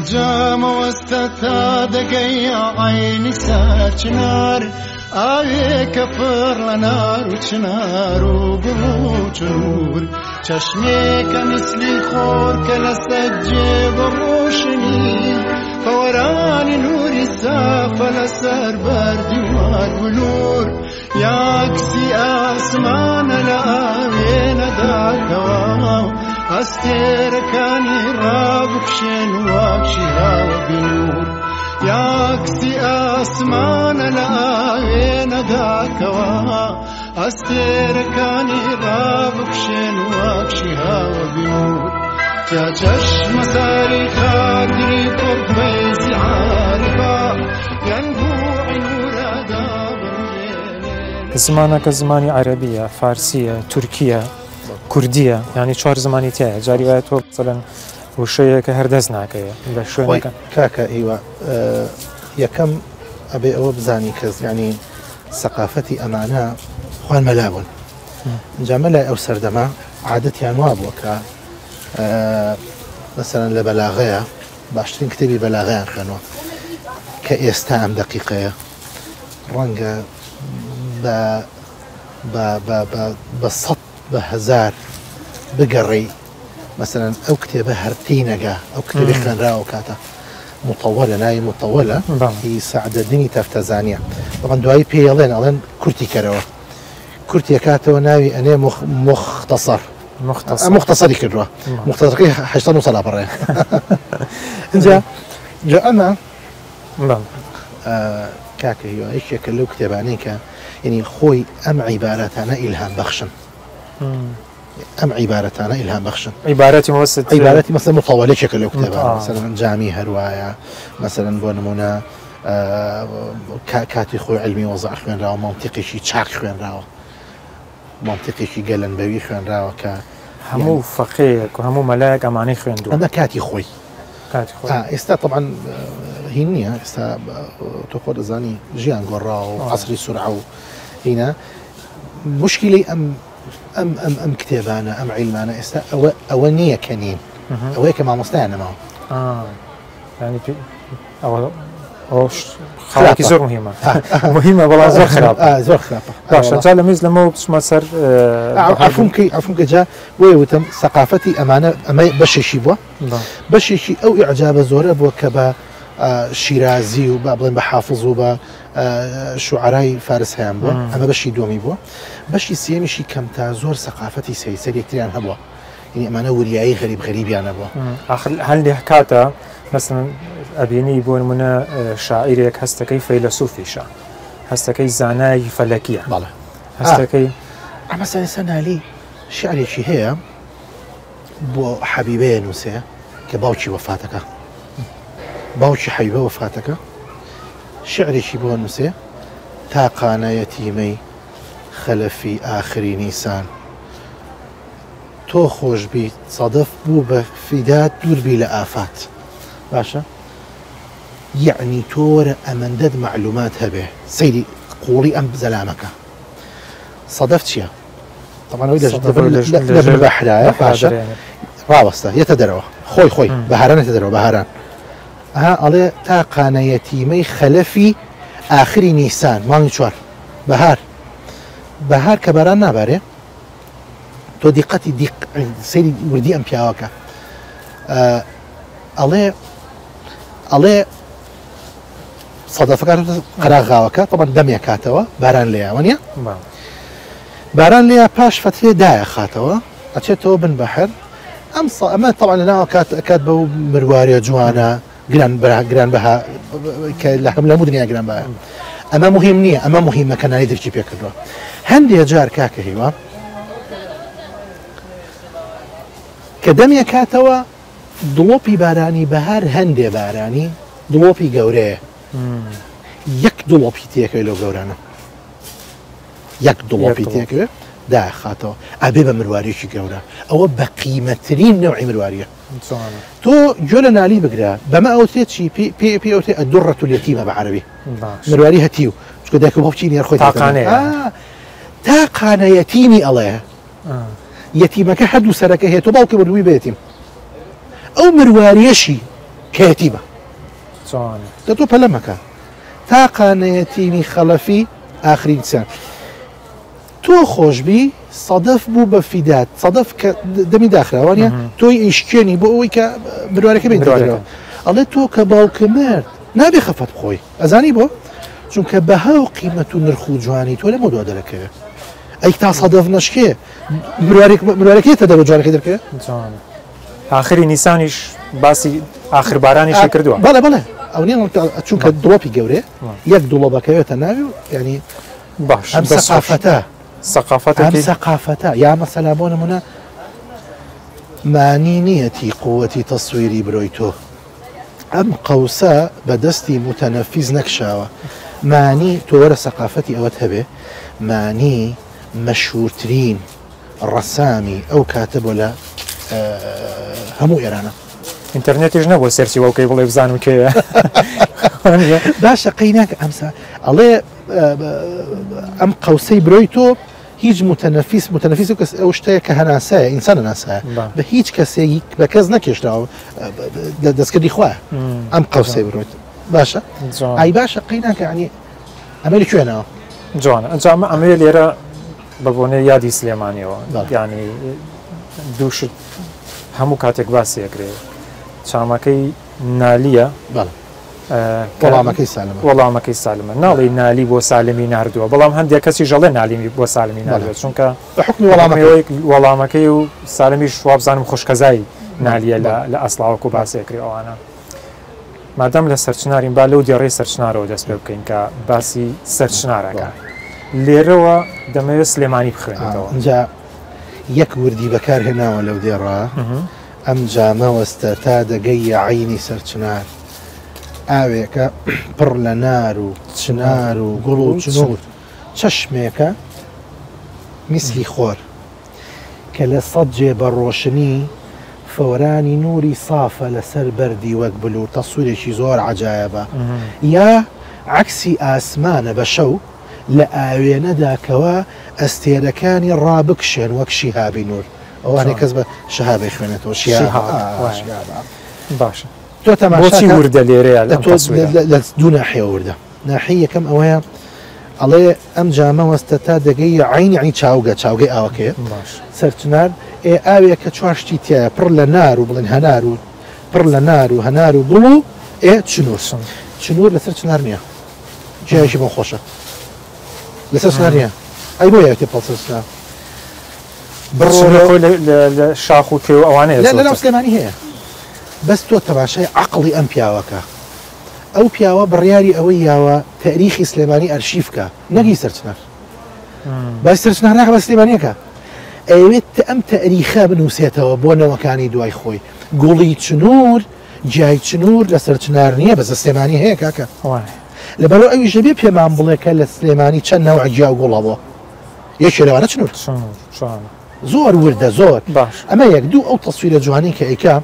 جام وستتا دقيا عيني ساچنار آوی کفر لنار و چنار و بروچ نور چشمی که مثلی خور که لسجه و روشنی فوران نوری صاف لسر بردیوار بلور یاکسی آسمان لآوی نداکوا استرکانی را بکشن واکشی را بنور یاکسی آسمان لآوی نداکوا استرکانی را بکشن واکشی را بنور یا چشم ساری خاطری پر فیض عارفا ينبوع نور دابر زمانك زماني عربية فارسية تركية كردية يعني شهر زماني تاعي جاري مثلا وشيء كهردزنا كيا كاكا ايوه يكم ابي او بزاني كز يعني ثقافتي امانه خوان ملابون جامله او سردما عادتي انواع بوكا مثلا لبلاغيه باشترين كتبي بلاغيه خنو كاستام دقيقه رنجه بصط بهزار بقري مثلا او كتابه هرتينجا او كتابه خنراو كاتا مطوله ناي مطوله هي ساعدتني تفتزانيا طبعا دواي بيلين الين كرتي كروا كرتي كاتو ناوي انا مختصر كروا مختصر كي حشتن وصل برا انجا جاءنا كاكا هي ايش شكل كتاباني كان يعني خوي ام عباراتنا الهام بخشن ام عبارتنا الهام بخشن عباراتي موسط عباراتي مثلا مطوله شكل كتابه مثلا جامي هروايه مثلا بونمونا كاتي خوي علمي وضع خوين راو منطقي شي تشاك خوين راو منطقي شي قالن بوي خوين راو ك همو فقيه وهمو ملاك اماني خوين دو انا كاتي خوي استا طبعا هينيا استا تقول زاني جيان قراو عصري سرعه هنا مشكلة أم كتابانا أم علمانا استا أولنية كنين أويك ما مصنعنا معه يعني خلاكي زور مهمة مهمة بلا زور خراب زور خرابة باش انت لميز لما بسما سر عفوك جا ويوتم ثقافتي أمانة أما بشيشي بوا بشيشي أو إعجاب زور أبوا كبا شيرازي وبابلين بحافظ وبا شعراء فارس هيان بوا أما بشي دومي بوا بشي سيامي شي كم تازور ثقافتي سيسر يكتريان هبوا يعني أمانة ورياي غريب يعني بوا آخر هل دي حكاتا مثلا أبيني يبون منا شاعرك هستكي فيلسوفي شا هستكي زاناي فلكية بله هستكي مثلا سنة لي شعري شي هي بو حبيبين وسيا كباوشي وفاتك باوشي حبيبه وفاتك شعري شي بو نسيا تاقانا يتيمي خلفي آخري نيسان تو خوش بي صادف بو بفدات دور بي لآفات باشا يعني تور أمندد معلومات هبه سيدي قولي أم زلامك صدفت شيء طبعا لبن بحرايا باشا راوسته يتدروا خوي بهاران يتدروا بهاران على تاقانا يتيمي خلفي آخري نيسان ماني شوار بهار كبران ناباره تو دقتي دق سيدي وردي أم بياوكا عليه صدفك قراغاوكا طبعا دميا كاتوا باران ليا ونيا باران ليا باش فترة دايا خاتوا أتشتو بن بحر أما طبعا أنا كاتبوا مرواريا جوانا جران بها لهم لمدنيا جران بها أما مهمنية أما مهمة كان ندير شيء بيكروا هندي جار كاكا هوا كدميا كاتوا دڵۆپی بارانی بەهار هەندێ بارانی دڵۆپی گەورەیە یەک دڵۆپی تێکەوێ لەو گەورانە یەک دڵۆپی تێکەوێ داخاتەوە ئەبێ بە مرواریەکی گەورە ئەوە بە قیمەتترین نەوعی مرواریە تۆ گوێ لە نالی بگرە بەمە ئەوتێت چی پێ ئەوتێ ئەدوڕەت اليەتیمە بە عەرەبی مرواری هەتیو چکە دایک و باوکی نێر خۆی تاقانە یەتیمی ئەڵێ یەتیمەکە هەردوو سەرەکە هەیە تۆ باوکی بردووی بە یەتیم ئەو مرواریەشی كيتيبة جوان دەتۆ پەلە مەکە تا قانەیەتینی خەڵەفی ئاخرین سان تۆ خۆشببی سەدەف بوو بە فیدات سەدەف کە دەمی داخراوانە تۆی ئیشکێنی بۆ ئەوەی کە بروارەکە بێتەوە ئەڵێ تۆ کە باوکە مرد نابێ خەفەت بخۆی ئەزانی بۆ چونکە بەها و قیمەت و نرخ و جوانی تۆ لە مۆ دوا دەرەکەوێت ئەی تا سەدەف نشکێ مروارەکەیتە دەرەوە جوانەکەی دەکەوێت جوان آخری نیسانیش باسی آخر بارانیشی کردووە بەڵێ بەڵێ ئەو نیە چونکە دڵۆپی گەورێ یەک دڵۆ بەکەوێتە ناوی و ینی باش ئەم سەقافەتە ثقافەتە ئەم سەقافەتە یا مەسەلا بۆ نمونە معنی نیەتی قووەتی تەسویری برۆی تۆ ئەم قەوسە بە دەستی متەنەفیز نەکشاوە معنی تۆ وەرە سەقافەتی ئەوەت هەبێ معنی مەشهورترین ڕەسامی ئەو کاتە بۆ لە هەموو ئێرانە ئینتەرنێتیش نەبوو سەرچی وەکەی بڵێ بزانم کێیە باشە قەیناکە ئەمسا ئەڵێ ئەم قەوسەی برۆی تۆ هیچ متەنەفیس ئەو شتەیە کە هەناسایە ئینسانە ناسایە بە هیچ کەسێکی بە کەس نەکێشراوە دەستکردی خوایە ئەم قەوسەی برۆیت باشە ئای باشە قەیناکە عنی ئەمە لەکوێنەوە جوانە ئەنجامە ئەمێ لێرە بە بۆنێ یادی سلێمانیەوە ینی دووشت هەموو کاتێک باسیەکرێ چامەکەی نالیە وەڵامەکەی سالمە ناڵی نالی بۆ سالمی نردووە بەڵام هەندێک کەسی ژەڵێ نالیمی بۆ سالمی نردوێت چونکە وەڵامەکەی و سالمی شوابزانم خوشکەزای نالیە لە ئەسڵاوەکو باسیەکری ئەوانە مادەم لە سەرچنارین با لەو دیێڕێی سەرچنارەوە دەست پێ بکەین کە باسی سەرچنارەکە لێرەوە دەمەوێت سلێمانی بخوێنێتەوە اینجا یەک وردی بەکارهێناوە لەو دێڕە ئەم جامەوەستە تا دەگەی عینی سەرچنار ئاوێکە پڕ لە نار و چنار و گوڵ و چنوور چەشمێکە میسلی خۆر کە لە سەد جێ بە ڕۆشنی فەورانی نوری سافە لەسەر بەردی وەک بلور تەسوورێکی زۆر عەجایبە یا عەکسی ئاسمانە بە شەو لە ئاوێنەداکەوە ئەستێرەکانی ڕابکشێن وەک شیهابی نور ئەوانەی کەس بە شەهابی خوێنێتەوە باشە تۆ تەماشاکە وردە لێرەیە لە دوو ناحیە وردە ناحی یەکەم ئەوەیە ئەڵێ ئەم جامەوەستە تا دەگەی عینی چاوگەی ئاوەکەیە سەرچنار ئاوێکە چوارشتی تایە پڕ لە نار و بڵێن هەنار و پڕ لە نار و هەنار و گوڵ و چنوور لەسەر چنار نییە جیایشی بۆ خۆشە لەسەر چنار نییە ئەی بۆ یاوێتی پڵسەر لە شاخ و تێو ئەوانەیە لەناو سلێمانی هەیە بەس تۆ تەماشای عەقڵی ئەم پیاوەکە ئەو پیاوە بڕیاری ئەوەی یاوە تاریخی سلێمانی ئەرشیفکە نەگی سەرچنار باش سەرچنار ناکە بە سلێمانیەکە ئەوێت ئەم تاریخە بنووسێتەوە بۆ نەوەکانی دوای خۆی گوڵی چنوور جای چنوور لە سەرچنار نییە بە سلێمانی هەیە کاکە لەبەرەوە ئەوی ژەبێ پێمان بڵێکە لە سلێمانی چەند نەوع جیا و گوڵە بۆ یەکێ لەوانە چنوور زۆر وردە زۆر ئەمە یەک دوو ئەو تەسویرە جوانی کە ئەیکا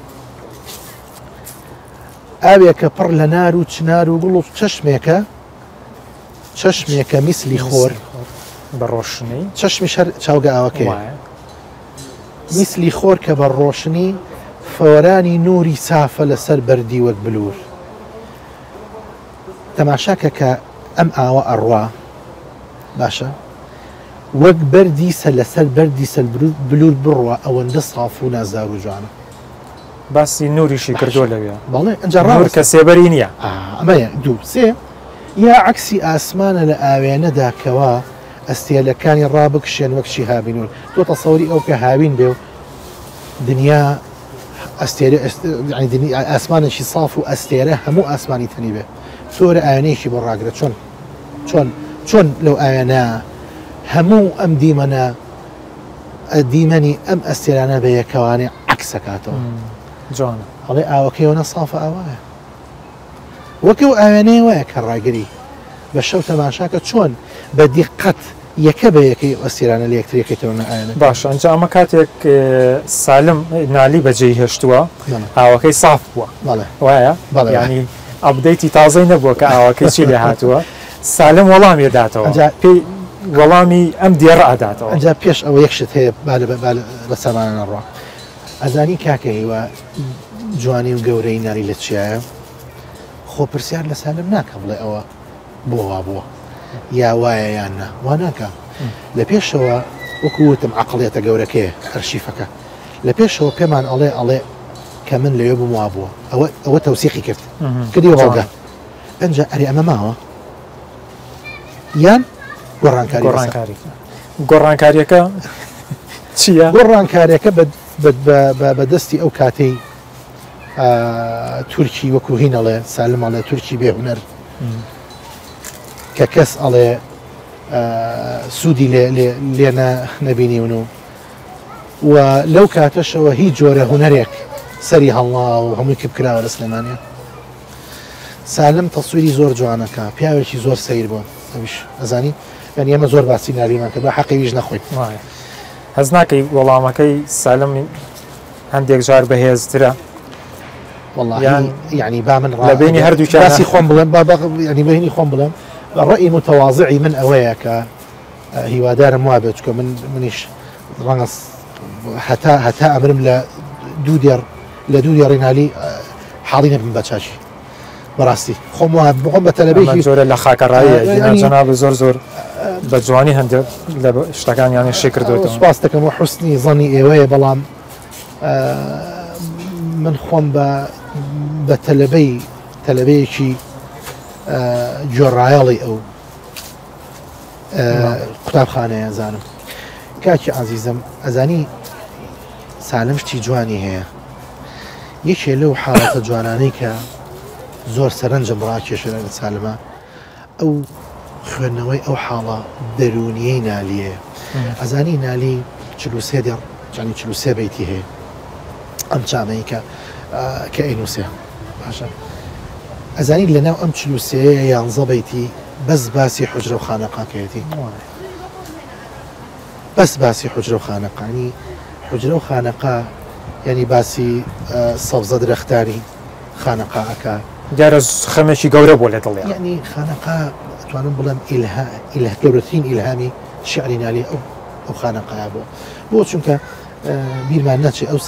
ئاوێکە پڕ لە نار و چنار و گوڵ و چەشمێکە میسلی خۆر بە ڕۆشنی چەشمی چاوگە ئاوەکەی میسلی خۆر کە بە ڕۆشنی فەوەرانی نوری سافە لەسەر بەردی وەک بلور تەماشاکە کە ئەم ئاوە ئەڕوا باشە وەک بەردی سە لەسەر بەردی سەر بلور بڕوە ئەوەندە ساف و نازدار و جوانە باسی نوریشی کردو لەوێ بەڵێ ئەنجار کە سێبەری نییە ئەمەیە دوو سێ یا عەکسی ئاسمانە لە ئاوێنەداکەوە ئەستێلەکانی ڕابکشێن وەک شیهابی نور تۆ تەسەوری ئەو کە هاوین بێ و دنیا ئاسمانێکی ساف و ئەستێرە هەموو ئاسمانی تەنی بێ سۆرە ئاوێنەیەکی بۆ ڕاگرێت چۆن لەو ئاوێنە هەموو ئەم دیمەنی ئەم ئەستێرانە بە یەکەوانێ عەکسەکاتەوە جوانە هەڵێ ئاوەکەیەوە سافە ئاوایە وەکەو ئاوێنەیە وایە کە ڕاگری بە شەو تەماشاکە چۆن بە دیقەت یەکە بە یەکەی ئەستێرانە لە یەکترەکەیتەوە ئاوێنە باش ئەنجا ئەمە کاتێک سالم نالی بەجێی هێشتووە ئاوەکەی ساف بووە وایە ینی ئەبدەیتی تازەی نەبووە کە ئاوەکەی چی لێ هاتووە سالم وەڵامی داتەوە پێی وەڵامی ئەم دیێڕە ئەداتەوە ئەنجا پێش ئەوە یەکشت هەیە بە سامانە نەڕوا ئەزانی کاکە هیوە جوانی و گەورەی ناری لە چیایە خۆ پرسیار لە سالم ناکە بڵێ ئەوە بۆ بووە یا وایە یان نا وا ناکە لە پێشەوە وەکووتم عقلێتە گەورەکەی ئەرشیفەکە لە پێشەوە پێمان ئەڵێ کە من لەوێ بووم وا بووە ئەوە تەوسیقی کرد کردی بەڵگە ئەنجا ئەری ئەمە ماوە یان گۆڕانکاریەکە چییە؟ گۆڕانکاریەکە بەدەستی ئەو کاتەی تورکی وەکو هینەڵێ سالمەڵێ تورکی بێهونەر کە کەس ئەڵێ سوودی لێ نەبینیون و لەو کاتەشەوە هیچ جۆرە هوەرێک سەری هەڵڵا و هەمووی کراوە لە سلێمانیا سالم تەسویری زۆر جوانەکە پیاوێکی زۆر سیر بووە ئەویش ئەزانی یعنی ئێمە زۆر باسی ناریمان کە بە حەقیویش نەخۆیت هەز ناکەی وەڵامەکەی سالم هەندێک جار بەهێزترە یعنی با من لە بینی هەردوو باسی خۆم بڵێم ینی بەهینی خۆم بڵێم ڕێی متەواضعی من ئەوەیە کە هیوادارم وا بێت کە منیش ڕەنگە هەتا ئەمرم لە دوو دێڕینالی حاڵی نەبم بە چاچی بەڕاستی خۆم بخۆم بە تەلەبێکی زۆرە لە خاکەڕایە جەناب زۆر بە جوانی هەندێک لە شتەکانیان شێ کردوێتەوە سوپاس دەکەم و حوسنی زەنی ئێوەیە بەڵام من خۆم بە تەلەبەیەکی جۆڕایەڵی ئەو قوتابخانەیە زانم کاکی عزیزم ئەزانی سالم شتی جوانی هەیە یەکێ لەو حاڵەتە جوانانەی کە زۆر سەرنجم ڕاکێشە لە سالمە ئەو خوێندنەوەی ئەو حاڵە دەرونیەی نالیە ئەزانی نالی 43 بەیتی هەیە ئەم چامەی کە ئەینوسێ باشە ئەزانی لەناو ئەم 43 11 بەیتی بەس باسی حوجرە و خانەقاکەیەتی بەس باسی حوجرە و خانەقانی حوجرە و خانەقا ینی باسی سەوزە درەختانی خانەقاەکە دیارە خەمێکی گەورە بۆ لێ دڵێ ینی خانەقا توانم بڵێم گەورەترین ئیلهامی شعری نالی ئەو خانەقایا بۆ چونکە بیرمان ناچێت ئەو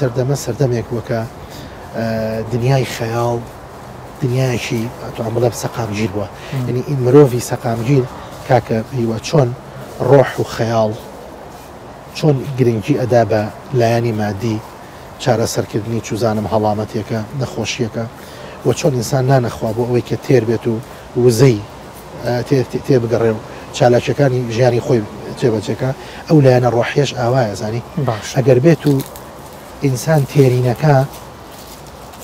سەردەمێک وەکە دنیای خەیاڵ دنیایشی توان بڵێم سەقامگیر بووە ینی ئین مرۆڤی سەقامگیر کاکە هیوە چۆن ڕۆح و خەیاڵ چۆن گرنگی ئەدا بە لایەنی مادی چارەسەرکردنی چوزانم هەڵامەتێکە نەخۆشیەکە و چۆن ئینسان نانەخوا بۆ ئەوەی کە تێر بێت و وزەی تێبگەڕێ و چالاکیەکانی ژیانی خۆی جێبەجێکە ئەو لایەنە ڕۆحیەش ئاوایە زانی ئەگەر بێت و ئینسان تێرینەکە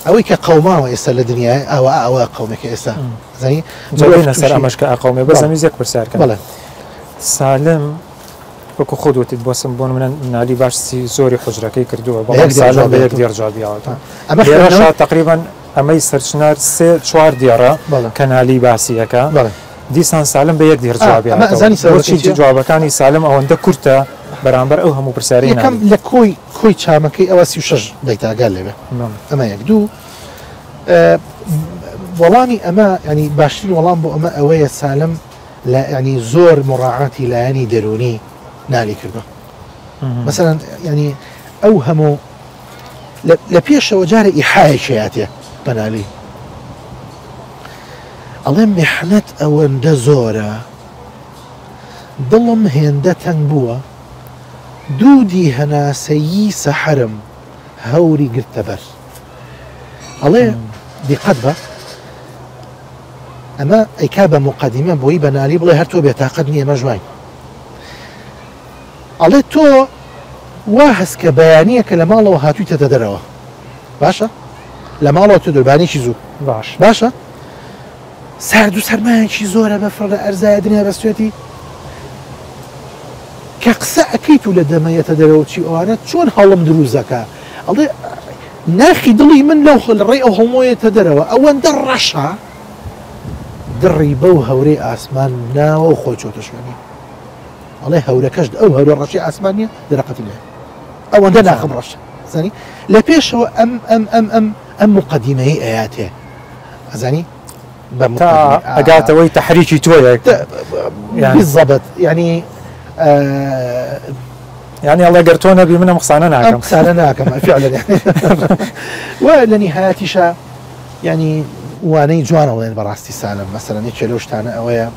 ئەوەی کە قەوماوە ئێستا لە دنیای ئەوە قەومێکە ئێستا زانی جێبێنە سەر ئەمەشکە ئاقەومێ بە زەمیزێک پرسیارکە بەڵێ سالم وەکو خۆدوتیت بۆسم بۆن منە نالی باشی زۆری حوجرەکەی کردووە بەڵام سالم بە یەک دێر جوابیاوەتە ئەمە تقریبا ئەمەی سەرچنار 3-4 دیێڕە کە نالی باسیەکە دیسان سالم بە یەک دێر جوابیاوەتەوە جوابەکانی سالم ئەوەندە کورتە بەرامبەر ئەو هەموو پرسیاری یەکەم لە کۆی چامەکەی ئەوە 36 دەیتاگال لێبێ ئەمە یەک دوو وەڵامی ئەمە ینی باشترین وەڵام بۆ ئەمە ئەوەیە سالم ینی زۆر مڕاعاتی لایەنی دەرونی نالی کردو مثلا ینی ئەو هەموو لە پێشەوە جارە ئیحایەکەیاتێ بەنالی ئەڵێ میحنەت ئەوەندە زۆرە دڵم هێندە تەنگ بووە دوودی هەناسەیی سەحرم هەوری گرتە بەر ئەڵێ دیقەت بە ئەمە ئەیکا بە مقدمە بۆی بەنالی بڵێ هەر تۆ بێتاقەت نییە ئەمە جوان ئەڵێ تۆ وا هەست کە بەیانیە کە لە ماڵەوە هاتوویتە دەرەوە باشە لە ماڵەوە تۆ دوربانێکی زوو باشە سارد و سەرمایەکی زۆرە بەفڕ لە ئەرزایە دنیا بەستێتی کە قسە ئەەکەیت و لە دەمەیەتە دەرەوە چی ئەوانە چۆن هەڵم دروزەکە ئەڵێ ناخی دڵی من لەو ڕێ ئەو هەمۆیەتە دەرەوە ئەوەندە ڕەشە دڕی بەو هەورەی ئاسمان ناوە و خۆی چۆتە شوێنی ئەڵێ هەورەکەش ئەو هەورە ڕەشی ئاسمانیە دەرەقەتی لێ ئەوەندە ناخم ڕەشە زانی لە پێشەوە ئەم مقدمەی ئەیاتێ ئەزانی ئەگاتەوەی تحریکی تۆیە بالضبط ینی يعني الله قرتۆ نەبی منە قسانە ناکەم قسانە ناکەم فعلا يعني ولە نهایەتیشە يعني وانەی جوانە بڵێن بەڕاستی سالم مەسەلەن یەکێ لەو شتانە ئەوەیە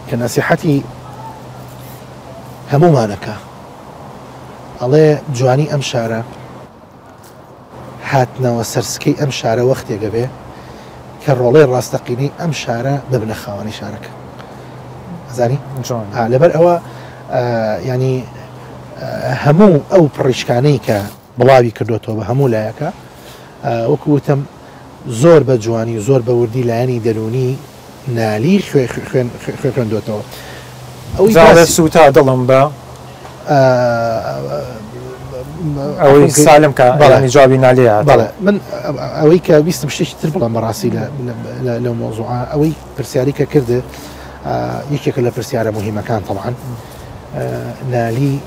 کە نەسیحەتی هەمومانەکە ئەڵێ جوانی ئەم شارە هاتنەوە سەرسکەی ئەم شارە وەختێکە بێ کە ڕۆڵەی ڕاستەقینەی ئەم شارە ببنە خاوەنی شارەکە ئەزانی لەبەر ئەوە ینی هەموو ئەو پڕیشکانەی کە بڵاوی کردوێتەوە بە هەموو لایەکە وەکوتم زۆر بە جوانی زۆر بە وردی لایەنی دەرونی نالی خوێندوێتەوە ئەو سوتا دڵم بە ئەوەی سالم کە بەڵانی جوابی نالێ بەڵێ من ئەوەی کە ویستم شتێکی تر بڵم بەڕاستی لەو مۆزوع ئەوەی پرسیاری کە کردێ یەکێکە لە پرسیارە مهمەکان طبعا نالی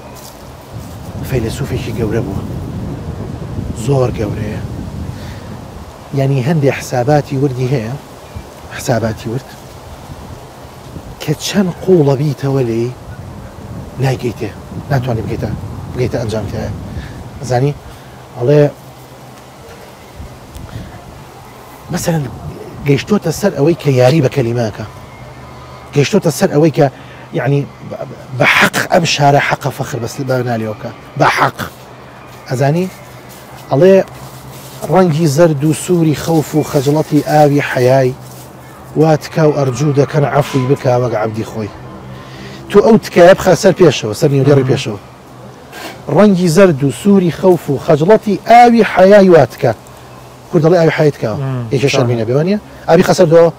فەیلسوفێکی گەورە بووە زۆر گەورەیە ینی هەندێک حساباتی وردی هەیە حساباتی ورد کە چەند قوڵە بیتەوە لێ نایگەیتێ ناتوانێت بگەیتە ئەنجامتەیە زانی ئەڵێ مەسەلەن گەیشتۆتە سەر ئەوەی کە یاری بە کەلیماکە گەیشتۆتە سەر ئەوەی کە یعنی بە حەق ئەم شارە حەقە فەخر بەس بە نالیەوەکە بە حەق ئەزانی ئەڵێ ڕەنگی زەرد و سووری خەوف و خەجڵەتی ئاوی حەیای وا تکا و ئەرجوو دەکەن عەفوی بکا وەک عەبدی خۆی تو ئەو تکایە بخە سەر پێشەوە سەر نیودێڕی پێشەوە ڕەنگی زەرد و سووری خەوف و خەجڵەتی ئاوی حەیای وا تکا کورد دەڵێ ئاوی حەیای تکاوە یەکێ شەرمینە بێوانە ئاوی خەسەردەوە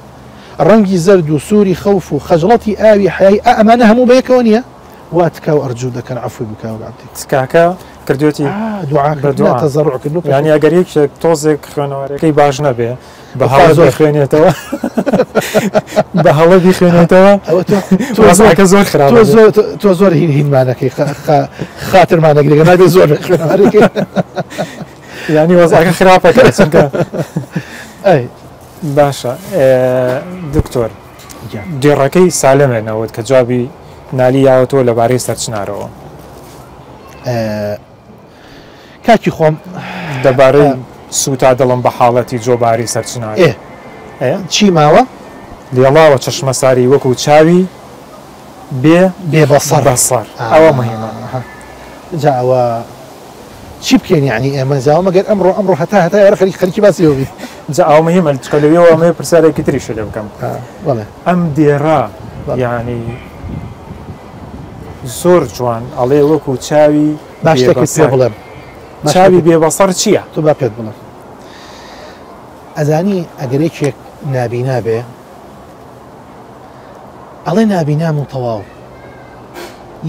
ڕەنگی زەرد و سووری خەوف و خەجڵەتی ئاوی حەیای ئەمانە هەموو بەیەکەوە نییە وا تکا و ئەرجوو دەکەن عەفوی بکا وەک عەبدی تکاکە کردوێتی دوعا تەزەڕوع ینی ئەگەر یەک تۆزێک خوێنەوەرەکەی باش نەبێ بە هەڵە زۆر خوێنێتەوە بە هەڵە بیخوێنێتەوە تۆزەکە زۆر خراپ تۆ زۆر هینمانەکەی خاترمانەگرێگە نابێ زۆر خوێنەوەرەکەی ینی وەزعەکە خراپەکە چونکە باشە دکتۆر دێڕەکەی سالمێنەوەت کە جوابی نالی یاوەتەوە لەبارەی سەرچنارەوە کاکی خۆم دەبارەی سوتا دڵم بە حاڵەتی جۆباری سەرچنار چی ماوە لێڵاوە چەشمەساری وەکو چاوی بێ بەسەر ئەوە مهمە جا ئەوە چی بکەین یعنی ئێمە زاوە مەگەر ئەمڕۆ هەتا یارە خەریکی باسیەوەبی جا ئەو مهمە کە لەوێەوە ئەمە پرسیارێکی تریشە لێ بکەم ئەم دێڕا یعنی زۆر جوان ئەڵێ وەکو چاوی باشێکی پێ بڵێم چاوی بێبەسەر چییە؟ تۆ با پێت بڵێم ئەزانی ئەگەرێکێک نابینا بێ ئەڵێ نابینام و تەواو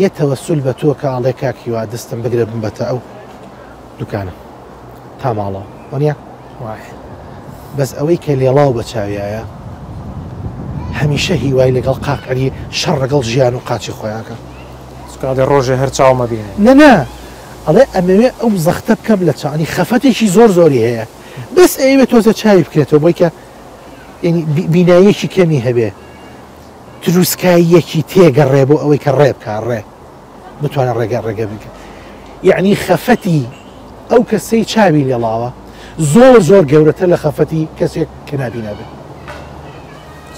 یە تەوەسول بە تۆ کە ئەڵێ کاکیوا دەستم بگرە بمبەتە ئەو دوکانە تا ماڵەوە وەنیە بەس ئەوەی کە لێڵاو بە چاویایە هەمیشە هیوای لەگەڵ قاقعری شەڕ لەگەڵ ژیان و قاچی خۆیاکە سکادە ڕۆژێ هەر چاومە بینێ نەنا ئەڵێ ئەمەوێ ئەو زەختە بکەم لە چانی خەفەتێکی زۆر زۆری هەیە بەس ئەوێ تۆزە چاوی بکرێتەوە بۆی کە بینایەکی کەمی هەبێ تروسکاییەکی تێگەڕێ بۆ ئەوەی کە ڕێ بکە ڕێ بتوانە ڕێگە بکە یعنی خەفەتی ئەو کەسەی چاوی لێڵاوە زۆر گەورەتر لە خەفەتی کەسێک کە نابینا بێت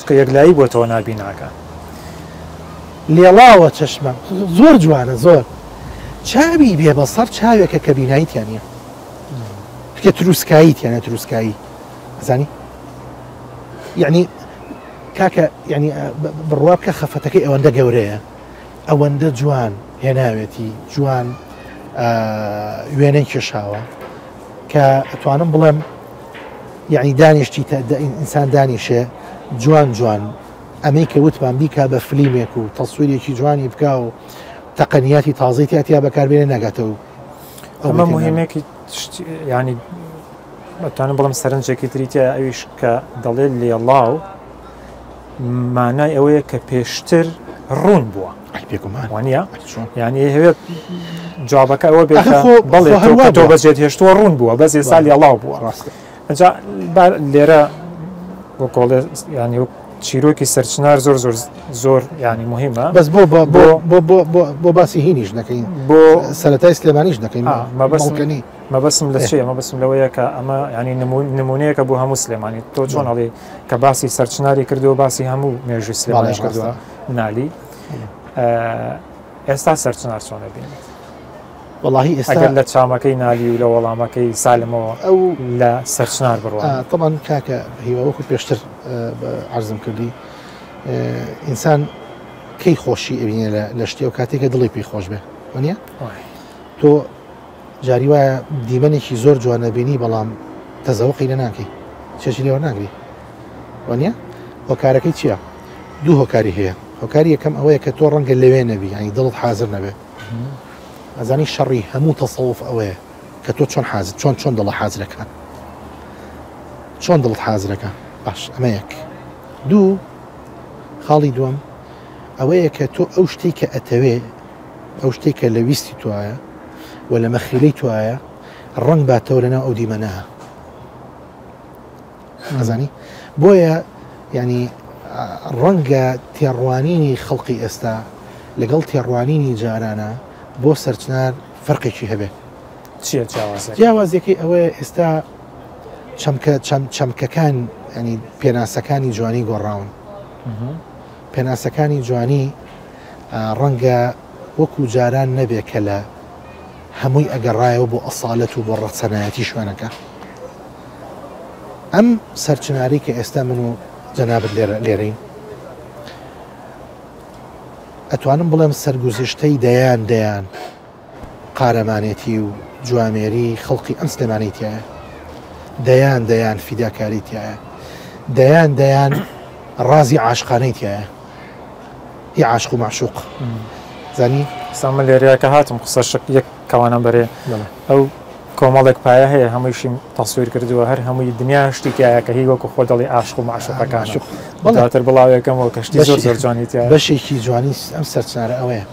کە یەکلایی بۆ تۆ نابیناکە لێڵاوە چەشمە زۆر جوانە زۆر چاوی بێبەسەر چاوێکە کە بیناییتیان نیە کە تروسکاییتیانە تروسکایی ئەزانی یعنی کاکە ینی بڕوا بکە خەفەتەکەی ئەوەندە گەورەیە ئەوەندە جوان هێناوێتی جوان وێنەی کێشاوە کە ئەتوانم بڵێم یعنی دانیشتی ئینسان دانیشێ جوان ئەمەی کە وتمان بیکا بە فلیمێک و تەسویرێکی جوانی بکە و تەقەنیاتی تازەی تیا بەکاربێنە ناگاتەوە ئەمە مهمێکی ینی ئەتوانم بڵم سەرنجێکی تریتە ئەویش کە دەڵێت لێڵاو مانای ئەوەیە کە پێشتر ڕوون بووە وانە یعنی هەوێت جوابەکە ئەوە بێت بەڵێ تۆ بەجێت هێشتووە ڕوون بووە بەس ێستا لێڵاو بووە ڕاستە ئەجا لێرە بۆ کۆڵێ ینی چیرۆکی سەرچنار زۆر زۆر زۆر ینی مهمە بەس بۆ باسی هینیش نەکەین بۆ سەرەتای سلێمانیش نەکەین مەبەستنی مەبەسم لە چیە مەبەسم لەوەیە کە ئەمە ینی نمونەیەکە بۆ هەموو سلێمانی تۆ چۆن هەڵێ کە باسی سەرچناری کردو باسی هەموو مێژوی سلێمانیش کردووە نالی ئێستا سەرچنار چۆنە بینێت والله ئەگەر لە چامەکەی نالی و لە وەڵامەکەی سالمەوە ئەو لە سەرچنار بڕوە طبعا کاکە هیوەوەکو پێشتر عرضم کردی ئینسان کەی خۆشی ئەبینێ لە شتێ و کاتێکە دڵی پێی خۆش بێ وانە تۆ جاری وایە دیمەنێکی زۆر جوانەبینی بەڵام تەزەوقی لە ناکەی چێشی لێوە ناگری وانە هۆکارەکەی چییە؟ دوو هۆکاری هەیە هۆکاری یەکەم ئەوەیە کە تۆ ڕەنگە لەوێ نەبی ینی دڵت حازر نەبێ ئەزانی شەڕی هەموو تەسەوف ئەوەیە کە تۆ چۆن حازر چۆن دڵە حازرەکە چۆن دڵت حازرەکە باش ئەمە یەک دوو خاڵی دووەم ئەوەیە کە تۆ ئەو شتێک کە ئەتەوێ ئەو شتێک کە لە ویستی توایە و لە مەخیلەی توایە ڕەنگ باتەوە لەناو ئەو دیمەنەها ئەزانی بۆیە ینی ڕەنگە تێڕوانینی خەڵقی ئێستا لەگەڵ تێڕوانینی جارانە بۆ سەرچنار فەرقێکی هەبێ چیە جیاوازەکەی ئەوەیە ئێستا چەمکەکان ینی پێناسەکانی جوانی گۆڕاون پێناسەکانی جوانی ڕەنگە وەکو جاران نەبێ کە لە هەمووی ئەگەڕایەوە بۆ ئەساڵەت و بۆ ڕەچەنایەتی شوێنەکە ئەم سەرچناری کە ئێستا من و جەنابەت لێرەین ئەتوانم بڵێم سەرگوزشتەی دەیان قارەمانێتی و جوامێری خەڵقی ئەم سلێمانیتیایە دەیان فیداکاریتیایە دەیان ڕازی عاشقانەیتیایە هی عاشق و معشوق زانی سامە لێرەیەکە هاتم قسە یەک کەوانم بەرێ ئەو کۆمەڵێک پایە هەیە هەموویشی تەسویر کردووە هەر هەمووی دنیا شتێکایە کە هی وەکو خۆ دەڵی عاشق و معشوقەکان بەڵاتر بڵاوێکەمەوە کەشتی زۆر جوانیتیایە بەشێکی جوانی ئەم سەرچنارە ئەوەیە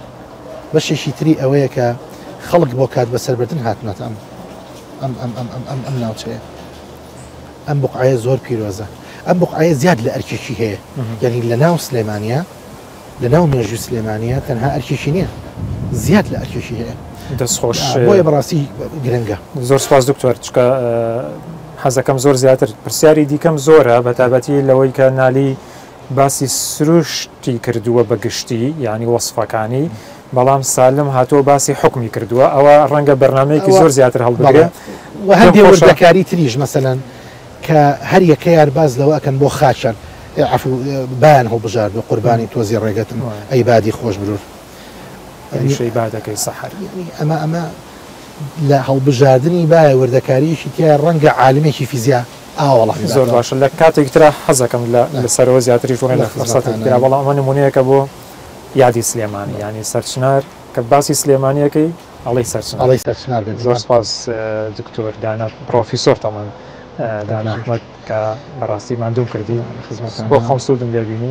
بەشێکی تری ئەوەیە کە خەڵک بۆ کات بەسەربردن هاتنەوە ئەم ناوچەیە ئەم بقعەیە زۆر پیرۆزە ئەم بقعەیە زیاد لە ئەرکێکی هەیە یعنی لە ناو سلێمانیە لە ناو مێژووی سلێمانیە تەنها ئەرکێکی نییە زیاد لە ئەرکێکی هەیە دەستخۆش بۆیە بەڕاستی گرنگە زۆر سپاس دکتۆر چکە حەزەکەم زۆر زیاتر پرسیاری دیکەم زۆرە بە تایبەتی لەوەی کە نالی باسی سروشتی کردووە بەگشتی یعنی وەسفەکانی بەڵام سالم هاتۆ باسی حکمی کردووە ئەوە ڕەنگە بەرنامەیەکی زۆر زیاتر هەڵبگرێ و هەندێک وردەکاری تریش مەسەلەن کە هەر یەکەیان باز لەوە ئەکەن بۆ خاچەن عفو بایان هەڵبژار بە قوربانی تۆزی ڕێگەتن ئەی بادی خۆش برور شەی بادەکەی سەحر ئەمە لە هەڵبژاردننی باە وردەکاریشی تیا ڕەنگە عالمێکی فیزیا ئاوەڵی زۆر باشە لە کاتێک ترا حەزەکەم لە سەرەوە زیاتری ژۆنە لە فرسەتێکرا بەڵام ئەمە نمونەیەکە بۆ یادی سلێمانی ینی سەرچنار کە باسی سلێمانیەکەی ئەڵی سەرچنار زۆر سپاس دکتۆر دانا پرۆفیسۆر تەمان دانا ئەحمەد کە بەڕاستی ماندوو کردی بۆ خەم سوودم لێبینی